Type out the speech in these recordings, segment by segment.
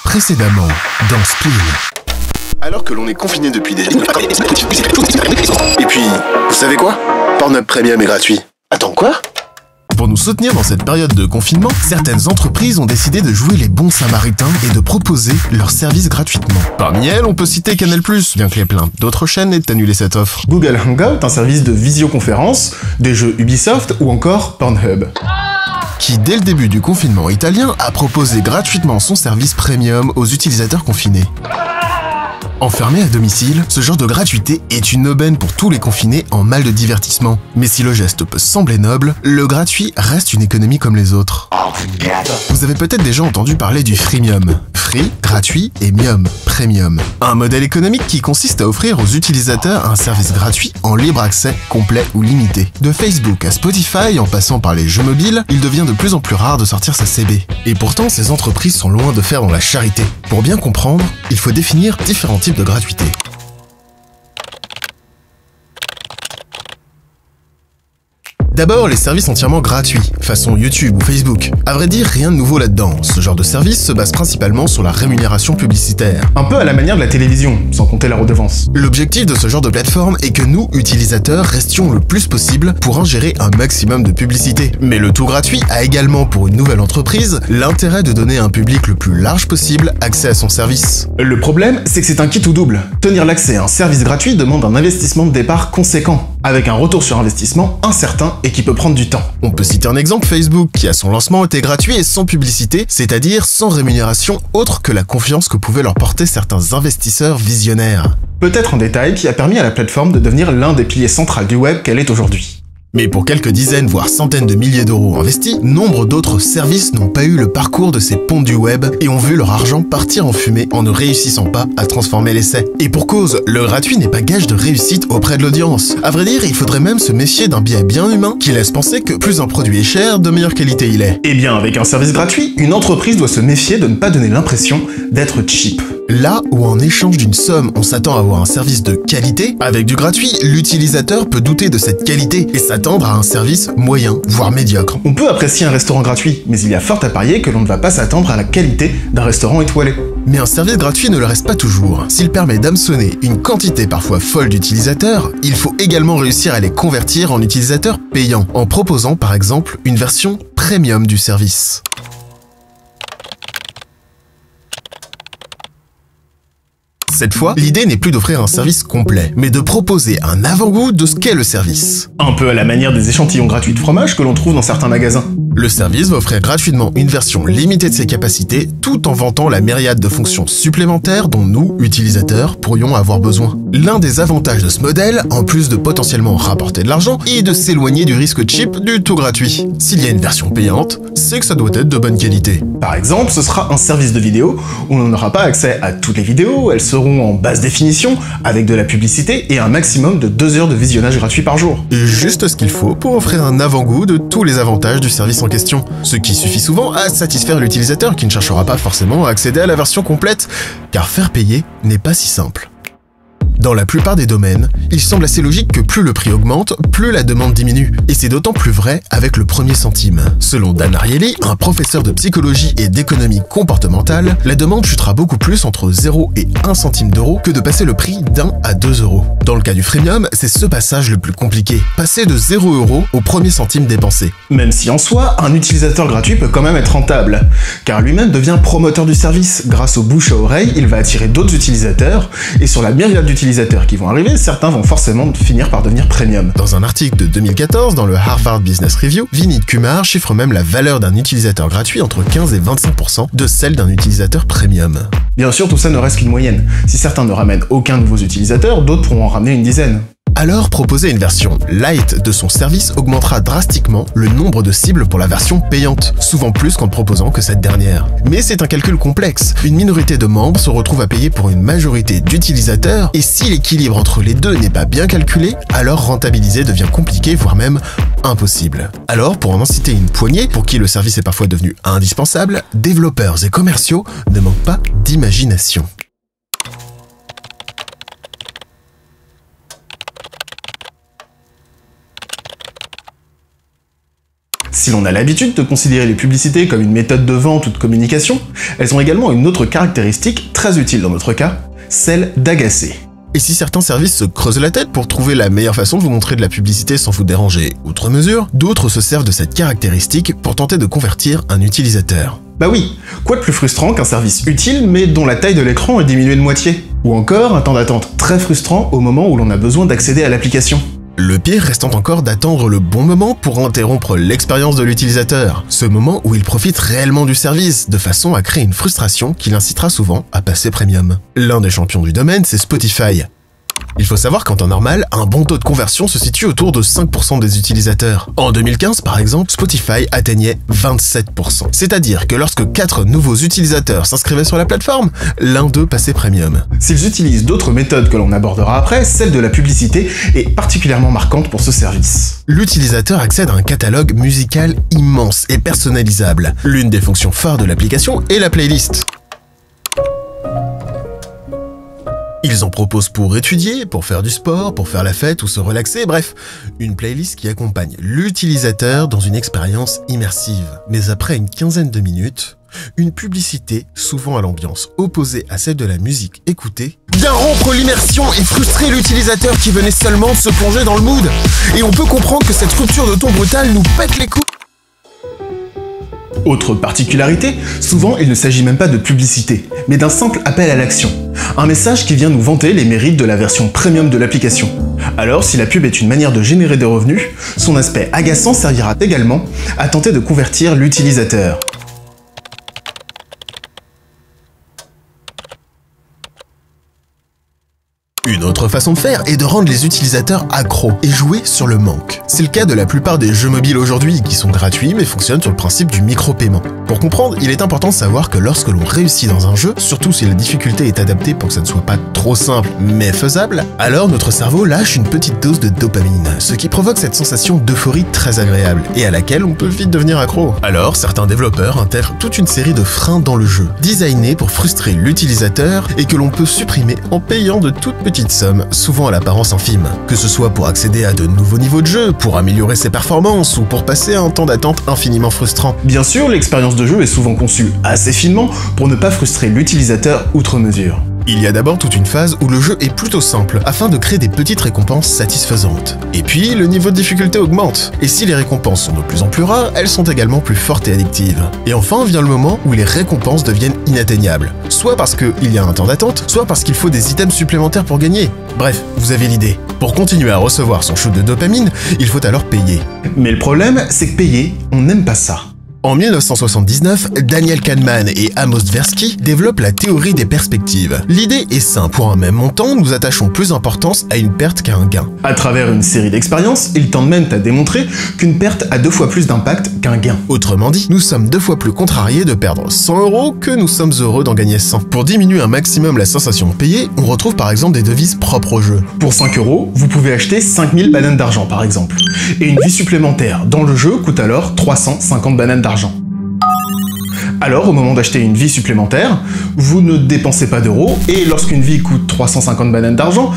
Précédemment, dans Spleen. Alors que l'on est confiné depuis des... Et puis, vous savez quoi? Pornhub Premium est gratuit. Attends, quoi? Pour nous soutenir dans cette période de confinement, certaines entreprises ont décidé de jouer les bons samaritains et de proposer leurs services gratuitement. Parmi elles, on peut citer Canal+, bien qu'il y ait plein d'autres chaînes aient annulé cette offre. Google Hangout, un service de visioconférence, des jeux Ubisoft ou encore Pornhub. Qui, dès le début du confinement italien, a proposé gratuitement son service premium aux utilisateurs confinés. Enfermé à domicile, ce genre de gratuité est une aubaine pour tous les confinés en mal de divertissement. Mais si le geste peut sembler noble, le gratuit reste une économie comme les autres. Vous avez peut-être déjà entendu parler du freemium. Free, gratuit, et mium, premium. Un modèle économique qui consiste à offrir aux utilisateurs un service gratuit en libre accès, complet ou limité. De Facebook à Spotify, en passant par les jeux mobiles, il devient de plus en plus rare de sortir sa CB. Et pourtant, ces entreprises sont loin de faire dans la charité. Pour bien comprendre, il faut définir différents types de gratuité. D'abord, les services entièrement gratuits, façon YouTube ou Facebook. À vrai dire, rien de nouveau là-dedans. Ce genre de service se base principalement sur la rémunération publicitaire. Un peu à la manière de la télévision, sans compter la redevance. L'objectif de ce genre de plateforme est que nous, utilisateurs, restions le plus possible pour ingérer un maximum de publicité. Mais le tout gratuit a également, pour une nouvelle entreprise, l'intérêt de donner à un public le plus large possible accès à son service. Le problème, c'est que c'est un kit ou double. Tenir l'accès à un service gratuit demande un investissement de départ conséquent, avec un retour sur investissement incertain et qui peut prendre du temps. On peut citer un exemple, Facebook, qui à son lancement était gratuit et sans publicité, c'est-à-dire sans rémunération autre que la confiance que pouvaient leur porter certains investisseurs visionnaires. Peut-être un détail qui a permis à la plateforme de devenir l'un des piliers centraux du web qu'elle est aujourd'hui. Mais pour quelques dizaines voire centaines de milliers d'euros investis, nombre d'autres services n'ont pas eu le parcours de ces pontes du web et ont vu leur argent partir en fumée en ne réussissant pas à transformer l'essai. Et pour cause, le gratuit n'est pas gage de réussite auprès de l'audience. À vrai dire, il faudrait même se méfier d'un biais bien humain qui laisse penser que plus un produit est cher, de meilleure qualité il est. Eh bien, avec un service gratuit, une entreprise doit se méfier de ne pas donner l'impression d'être cheap. Là où en échange d'une somme, on s'attend à avoir un service de qualité, avec du gratuit, l'utilisateur peut douter de cette qualité et s'attendre à un service moyen, voire médiocre. On peut apprécier un restaurant gratuit, mais il y a fort à parier que l'on ne va pas s'attendre à la qualité d'un restaurant étoilé. Mais un service gratuit ne le reste pas toujours. S'il permet d'hameçonner une quantité parfois folle d'utilisateurs, il faut également réussir à les convertir en utilisateurs payants, en proposant par exemple une version premium du service. Cette fois, l'idée n'est plus d'offrir un service complet, mais de proposer un avant-goût de ce qu'est le service. Un peu à la manière des échantillons gratuits de fromage que l'on trouve dans certains magasins. Le service va offrir gratuitement une version limitée de ses capacités, tout en vantant la myriade de fonctions supplémentaires dont nous, utilisateurs, pourrions avoir besoin. L'un des avantages de ce modèle, en plus de potentiellement rapporter de l'argent, est de s'éloigner du risque cheap du tout gratuit. S'il y a une version payante, c'est que ça doit être de bonne qualité. Par exemple, ce sera un service de vidéo où l'on n'aura pas accès à toutes les vidéos, elles seront en basse définition, avec de la publicité et un maximum de 2 heures de visionnage gratuit par jour. Juste ce qu'il faut pour offrir un avant-goût de tous les avantages du service en question, ce qui suffit souvent à satisfaire l'utilisateur qui ne cherchera pas forcément à accéder à la version complète, car faire payer n'est pas si simple. Dans la plupart des domaines, il semble assez logique que plus le prix augmente, plus la demande diminue. Et c'est d'autant plus vrai avec le premier centime. Selon Dan Ariely, un professeur de psychologie et d'économie comportementale, la demande chutera beaucoup plus entre 0 et 1 centime d'euro que de passer le prix d'1 à 2 euros. Dans le cas du freemium, c'est ce passage le plus compliqué. Passer de 0 euros au premier centime dépensé. Même si en soi, un utilisateur gratuit peut quand même être rentable, car lui-même devient promoteur du service. Grâce au bouche à oreille, il va attirer d'autres utilisateurs, et sur la myriade d'utilisateurs qui vont arriver, certains vont forcément finir par devenir premium. Dans un article de 2014 dans le Harvard Business Review, Vinit Kumar chiffre même la valeur d'un utilisateur gratuit entre 15 et 25% de celle d'un utilisateur premium. Bien sûr, tout ça ne reste qu'une moyenne. Si certains ne ramènent aucun nouveau utilisateur, d'autres pourront en ramener une dizaine. Alors, proposer une version light de son service augmentera drastiquement le nombre de cibles pour la version payante, souvent plus qu'en proposant que cette dernière. Mais c'est un calcul complexe. Une minorité de membres se retrouve à payer pour une majorité d'utilisateurs, et si l'équilibre entre les deux n'est pas bien calculé, alors rentabiliser devient compliqué, voire même impossible. Alors, pour en inciter une poignée, pour qui le service est parfois devenu indispensable, développeurs et commerciaux ne manquent pas d'imagination. Si l'on a l'habitude de considérer les publicités comme une méthode de vente ou de communication, elles ont également une autre caractéristique très utile dans notre cas, celle d'agacer. Et si certains services se creusent la tête pour trouver la meilleure façon de vous montrer de la publicité sans vous déranger, outre mesure, d'autres se servent de cette caractéristique pour tenter de convertir un utilisateur. Bah oui, quoi de plus frustrant qu'un service utile mais dont la taille de l'écran est diminuée de moitié? Ou encore un temps d'attente très frustrant au moment où l'on a besoin d'accéder à l'application. Le pire restant encore d'attendre le bon moment pour interrompre l'expérience de l'utilisateur, ce moment où il profite réellement du service, de façon à créer une frustration qui l'incitera souvent à passer premium. L'un des champions du domaine, c'est Spotify. Il faut savoir qu'en temps normal, un bon taux de conversion se situe autour de 5% des utilisateurs. En 2015, par exemple, Spotify atteignait 27%. C'est-à-dire que lorsque 4 nouveaux utilisateurs s'inscrivaient sur la plateforme, l'un d'eux passait premium. S'ils utilisent d'autres méthodes que l'on abordera après, celle de la publicité est particulièrement marquante pour ce service. L'utilisateur accède à un catalogue musical immense et personnalisable. L'une des fonctions phares de l'application est la playlist. Ils en proposent pour étudier, pour faire du sport, pour faire la fête ou se relaxer, bref, une playlist qui accompagne l'utilisateur dans une expérience immersive. Mais après une quinzaine de minutes, une publicité, souvent à l'ambiance opposée à celle de la musique écoutée, vient rompre l'immersion et frustrer l'utilisateur qui venait seulement de se plonger dans le mood. Et on peut comprendre que cette rupture de ton brutal nous pète les couilles. Autre particularité, souvent il ne s'agit même pas de publicité, mais d'un simple appel à l'action. Un message qui vient nous vanter les mérites de la version premium de l'application. Alors si la pub est une manière de générer des revenus, son aspect agaçant servira également à tenter de convertir l'utilisateur. Une autre façon de faire est de rendre les utilisateurs accros et jouer sur le manque. C'est le cas de la plupart des jeux mobiles aujourd'hui qui sont gratuits mais fonctionnent sur le principe du micro-paiement. Pour comprendre, il est important de savoir que lorsque l'on réussit dans un jeu, surtout si la difficulté est adaptée pour que ça ne soit pas trop simple mais faisable, alors notre cerveau lâche une petite dose de dopamine, ce qui provoque cette sensation d'euphorie très agréable et à laquelle on peut vite devenir accro. Alors certains développeurs intègrent toute une série de freins dans le jeu, designés pour frustrer l'utilisateur et que l'on peut supprimer en payant de toutes petites sommes, souvent à l'apparence infime. Que ce soit pour accéder à de nouveaux niveaux de jeu, pour améliorer ses performances ou pour passer un temps d'attente infiniment frustrant. Bien sûr, l'expérience de jeu est souvent conçue assez finement pour ne pas frustrer l'utilisateur outre mesure. Il y a d'abord toute une phase où le jeu est plutôt simple, afin de créer des petites récompenses satisfaisantes. Et puis, le niveau de difficulté augmente. Et si les récompenses sont de plus en plus rares, elles sont également plus fortes et addictives. Et enfin vient le moment où les récompenses deviennent inatteignables. Soit parce qu'il y a un temps d'attente, soit parce qu'il faut des items supplémentaires pour gagner. Bref, vous avez l'idée. Pour continuer à recevoir son shoot de dopamine, il faut alors payer. Mais le problème, c'est que payer, on n'aime pas ça. En 1979, Daniel Kahneman et Amos Tversky développent la théorie des perspectives. L'idée est simple, pour un même montant, nous attachons plus d'importance à une perte qu'à un gain. À travers une série d'expériences, ils tentent même à démontrer qu'une perte a 2 fois plus d'impact qu'un gain. Autrement dit, nous sommes 2 fois plus contrariés de perdre 100 € que nous sommes heureux d'en gagner 100. Pour diminuer un maximum la sensation de payer, on retrouve par exemple des devises propres au jeu. Pour 5 €, vous pouvez acheter 5000 bananes d'argent par exemple. Et une vie supplémentaire dans le jeu coûte alors 350 bananes d'argent. Alors, au moment d'acheter une vie supplémentaire, vous ne dépensez pas d'euros, et lorsqu'une vie coûte 350 bananes d'argent,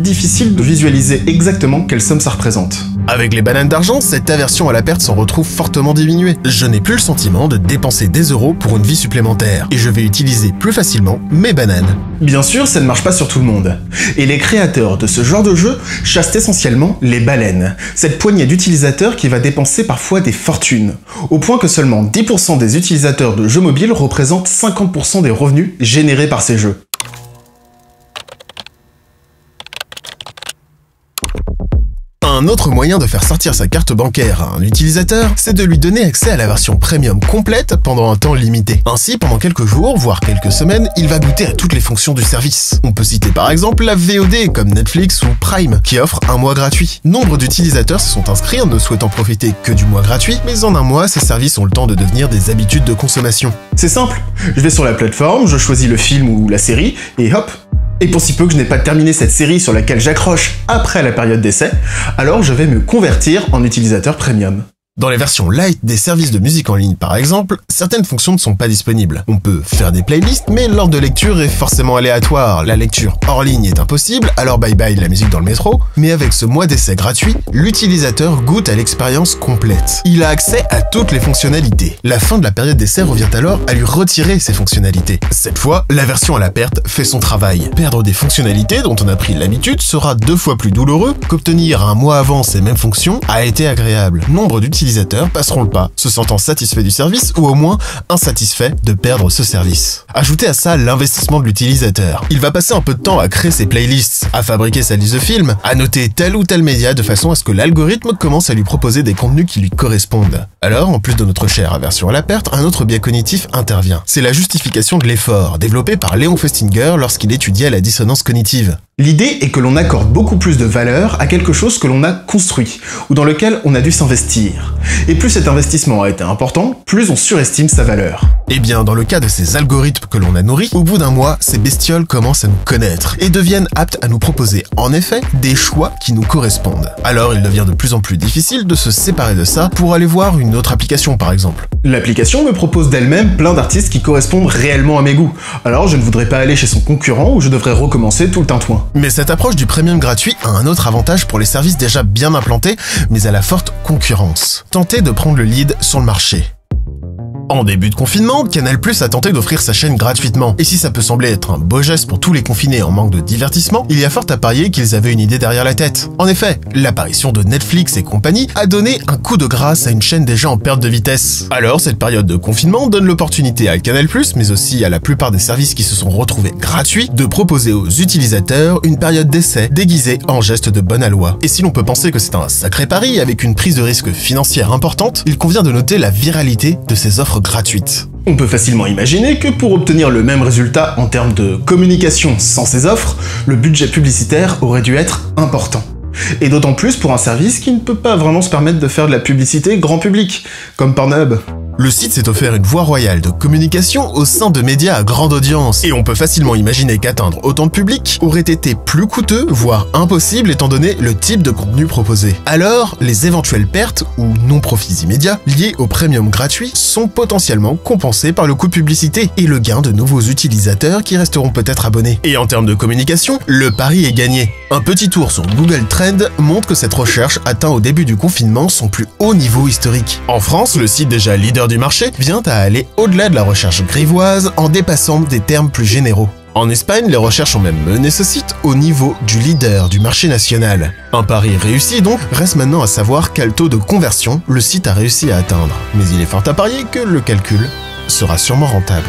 difficile de visualiser exactement quelle somme ça représente. Avec les bananes d'argent, cette aversion à la perte s'en retrouve fortement diminuée. Je n'ai plus le sentiment de dépenser des euros pour une vie supplémentaire, et je vais utiliser plus facilement mes bananes. Bien sûr, ça ne marche pas sur tout le monde. Et les créateurs de ce genre de jeu chassent essentiellement les baleines, cette poignée d'utilisateurs qui va dépenser parfois des fortunes, au point que seulement 10% des utilisateurs de jeux mobiles représentent 50% des revenus générés par ces jeux. Un autre moyen de faire sortir sa carte bancaire à un utilisateur, c'est de lui donner accès à la version premium complète pendant un temps limité. Ainsi, pendant quelques jours, voire quelques semaines, il va goûter à toutes les fonctions du service. On peut citer par exemple la VOD comme Netflix ou Prime, qui offre un mois gratuit. Nombre d'utilisateurs se sont inscrits en ne souhaitant profiter que du mois gratuit, mais en un mois, ces services ont le temps de devenir des habitudes de consommation. C'est simple, je vais sur la plateforme, je choisis le film ou la série, et hop. Et pour si peu que je n'ai pas terminé cette série sur laquelle j'accroche après la période d'essai, alors je vais me convertir en utilisateur premium. Dans les versions light des services de musique en ligne par exemple, certaines fonctions ne sont pas disponibles. On peut faire des playlists, mais l'ordre de lecture est forcément aléatoire. La lecture hors ligne est impossible, alors bye bye la musique dans le métro. Mais avec ce mois d'essai gratuit, l'utilisateur goûte à l'expérience complète. Il a accès à toutes les fonctionnalités. La fin de la période d'essai revient alors à lui retirer ces fonctionnalités. Cette fois, la version à la perte fait son travail. Perdre des fonctionnalités dont on a pris l'habitude sera 2 fois plus douloureux qu'obtenir un mois avant ces mêmes fonctions a été agréable. Nombre d'utilisateurs passeront le pas, se sentant satisfaits du service ou au moins insatisfaits de perdre ce service. Ajoutez à ça l'investissement de l'utilisateur. Il va passer un peu de temps à créer ses playlists, à fabriquer sa liste de films, à noter tel ou tel média de façon à ce que l'algorithme commence à lui proposer des contenus qui lui correspondent. Alors, en plus de notre chère aversion à la perte, un autre biais cognitif intervient. C'est la justification de l'effort, développée par Léon Festinger lorsqu'il étudiait la dissonance cognitive. L'idée est que l'on accorde beaucoup plus de valeur à quelque chose que l'on a construit, ou dans lequel on a dû s'investir. Et plus cet investissement a été important, plus on surestime sa valeur. Eh bien, dans le cas de ces algorithmes que l'on a nourris, au bout d'un mois, ces bestioles commencent à nous connaître et deviennent aptes à nous proposer, en effet, des choix qui nous correspondent. Alors, il devient de plus en plus difficile de se séparer de ça pour aller voir une autre application, par exemple. L'application me propose d'elle-même plein d'artistes qui correspondent réellement à mes goûts, alors je ne voudrais pas aller chez son concurrent où je devrais recommencer tout le tintouin. Mais cette approche du premium gratuit a un autre avantage pour les services déjà bien implantés, mais à la forte concurrence. Tentez de prendre le lead sur le marché. En début de confinement, Canal+ a tenté d'offrir sa chaîne gratuitement. Et si ça peut sembler être un beau geste pour tous les confinés en manque de divertissement, il y a fort à parier qu'ils avaient une idée derrière la tête. En effet, l'apparition de Netflix et compagnie a donné un coup de grâce à une chaîne déjà en perte de vitesse. Alors, cette période de confinement donne l'opportunité à Canal+, mais aussi à la plupart des services qui se sont retrouvés gratuits, de proposer aux utilisateurs une période d'essai déguisée en geste de bonne aloi. Et si l'on peut penser que c'est un sacré pari avec une prise de risque financière importante, il convient de noter la viralité de ces offres gratuites. On peut facilement imaginer que pour obtenir le même résultat en termes de communication sans ces offres, le budget publicitaire aurait dû être important. Et d'autant plus pour un service qui ne peut pas vraiment se permettre de faire de la publicité grand public, comme Pornhub. Le site s'est offert une voie royale de communication au sein de médias à grande audience, et on peut facilement imaginer qu'atteindre autant de public aurait été plus coûteux, voire impossible étant donné le type de contenu proposé. Alors, les éventuelles pertes ou non-profits immédiats liés au premium gratuit sont potentiellement compensés par le coût de publicité et le gain de nouveaux utilisateurs qui resteront peut-être abonnés. Et en termes de communication, le pari est gagné. Un petit tour sur Google Trends montre que cette recherche atteint au début du confinement son plus haut niveau historique. En France, le site déjà leader du marché vient à aller au-delà de la recherche grivoise en dépassant des termes plus généraux. En Espagne, les recherches ont même mené ce site au niveau du leader du marché national. Un pari réussi donc, reste maintenant à savoir quel taux de conversion le site a réussi à atteindre. Mais il est fort à parier que le calcul sera sûrement rentable.